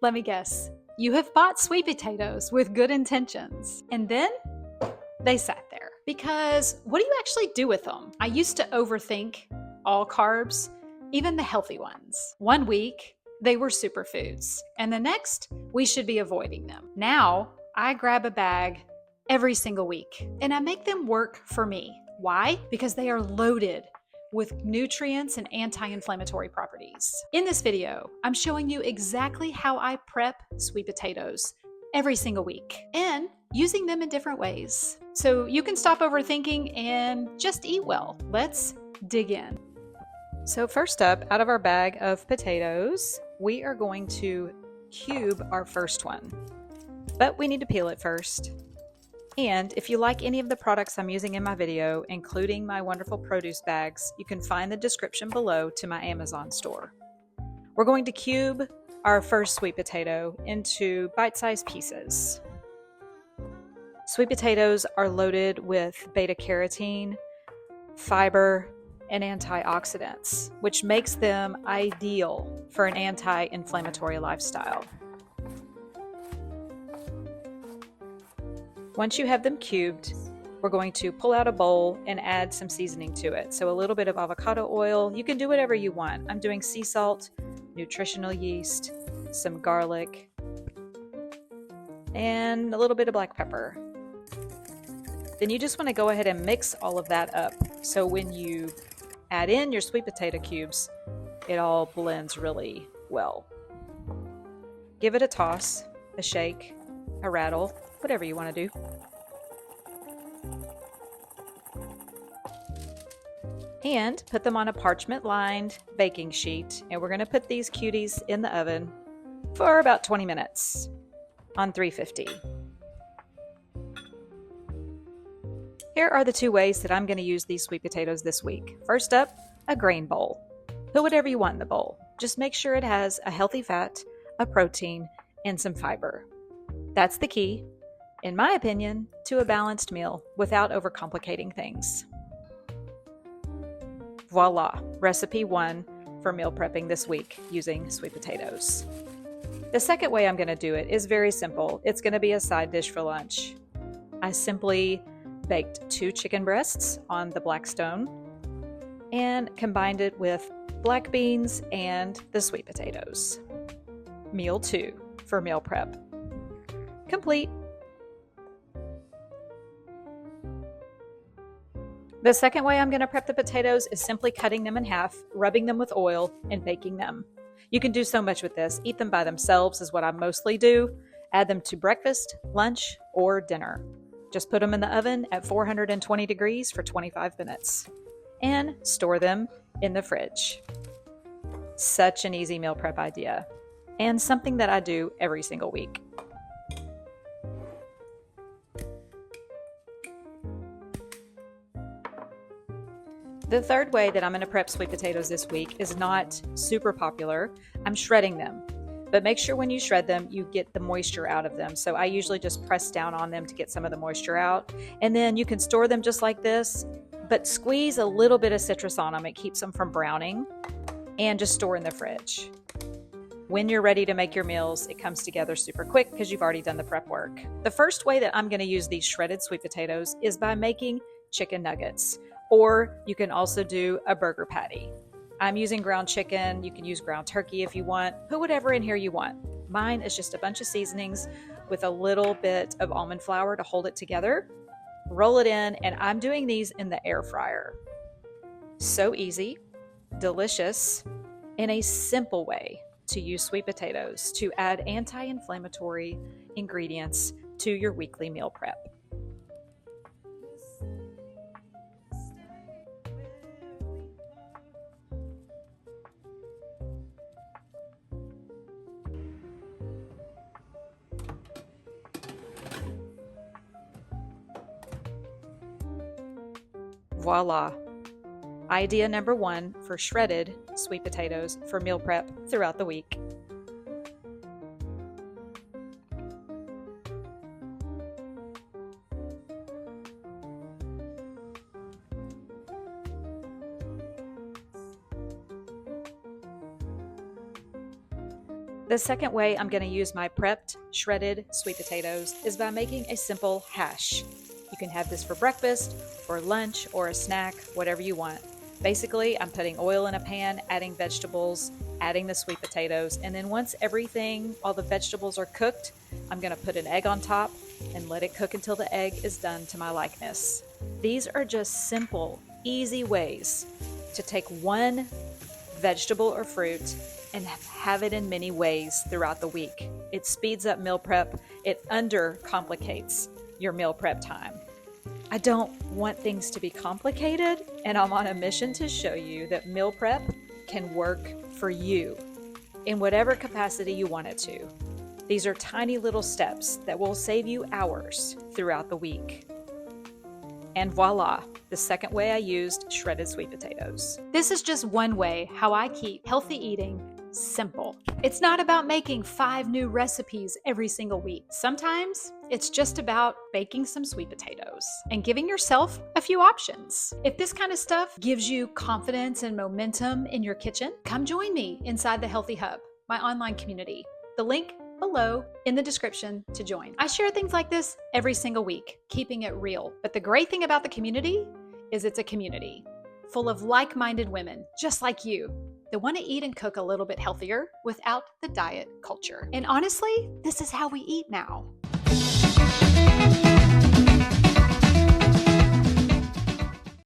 Let me guess. You have bought sweet potatoes with good intentions, and then they sat there. Because what do you actually do with them? I used to overthink all carbs, even the healthy ones. One week, they were superfoods, and the next, we should be avoiding them. Now, I grab a bag every single week, and I make them work for me. Why? Because they are loaded with nutrients and anti-inflammatory properties. In this video, I'm showing you exactly how I prep sweet potatoes every single week and using them in different ways. So you can stop overthinking and just eat well. Let's dig in. So first up, out of our bag of potatoes, we are going to cube our first one, but we need to peel it first. And if you like any of the products I'm using in my video, including my wonderful produce bags, you can find the description below to my Amazon store. We're going to cube our first sweet potato into bite-sized pieces. Sweet potatoes are loaded with beta-carotene, fiber, and antioxidants, which makes them ideal for an anti-inflammatory lifestyle. Once you have them cubed, we're going to pull out a bowl and add some seasoning to it. So a little bit of avocado oil. You can do whatever you want. I'm doing sea salt, nutritional yeast, some garlic, and a little bit of black pepper. Then you just want to go ahead and mix all of that up. So when you add in your sweet potato cubes, it all blends really well. Give it a toss, a shake, a rattle, whatever you want to do. And put them on a parchment-lined baking sheet. And we're going to put these cuties in the oven for about 20 minutes on 350. Here are the two ways that I'm going to use these sweet potatoes this week. First up, a grain bowl. Put whatever you want in the bowl. Just make sure it has a healthy fat, a protein, and some fiber. That's the key, in my opinion, to a balanced meal without overcomplicating things. Voila, recipe 1 for meal prepping this week using sweet potatoes. The second way I'm going to do it is very simple. It's going to be a side dish for lunch. I simply baked 2 chicken breasts on the Blackstone and combined it with black beans and the sweet potatoes. Meal 2 for meal prep. Complete. The second way I'm going to prep the potatoes is simply cutting them in half, rubbing them with oil, and baking them. You can do so much with this. Eat them by themselves is what I mostly do. Add them to breakfast, lunch, or dinner. Just put them in the oven at 420 degrees for 25 minutes and store them in the fridge. Such an easy meal prep idea and something that I do every single week. The third way that I'm going to prep sweet potatoes this week is not super popular. I'm shredding them. But make sure when you shred them, you get the moisture out of them. So I usually just press down on them to get some of the moisture out. And then you can store them just like this, but squeeze a little bit of citrus on them. It keeps them from browning, and just store in the fridge. When you're ready to make your meals, it comes together super quick because you've already done the prep work. The first way that I'm going to use these shredded sweet potatoes is by making chicken nuggets, or you can also do a burger patty. I'm using ground chicken. You can use ground turkey if you want. Put whatever in here you want. Mine is just a bunch of seasonings with a little bit of almond flour to hold it together. Roll it in, and I'm doing these in the air fryer. So easy, delicious, and a simple way to use sweet potatoes to add anti-inflammatory ingredients to your weekly meal prep. Voila! Idea number 1 for shredded sweet potatoes for meal prep throughout the week. The second way I'm going to use my prepped, shredded sweet potatoes is by making a simple hash. You can have this for breakfast, or lunch, or a snack, whatever you want. Basically, I'm putting oil in a pan, adding vegetables, adding the sweet potatoes, and then once all the vegetables are cooked, I'm going to put an egg on top and let it cook until the egg is done to my likeness. These are just simple, easy ways to take one vegetable or fruit and have it in many ways throughout the week. It speeds up meal prep. It undercomplicates your meal prep time. I don't want things to be complicated, and I'm on a mission to show you that meal prep can work for you in whatever capacity you want it to. These are tiny little steps that will save you hours throughout the week. And voila, the second way I used shredded sweet potatoes. This is just one way how I keep healthy eating simple. It's not about making 5 new recipes every single week. Sometimes it's just about baking some sweet potatoes and giving yourself a few options. If this kind of stuff gives you confidence and momentum in your kitchen, come join me inside the Healthy Hub, my online community. The link below in the description to join. I share things like this every single week, keeping it real. But the great thing about the community is it's a community full of like-minded women just like you that want to eat and cook a little bit healthier without the diet culture. And honestly, this is how we eat now.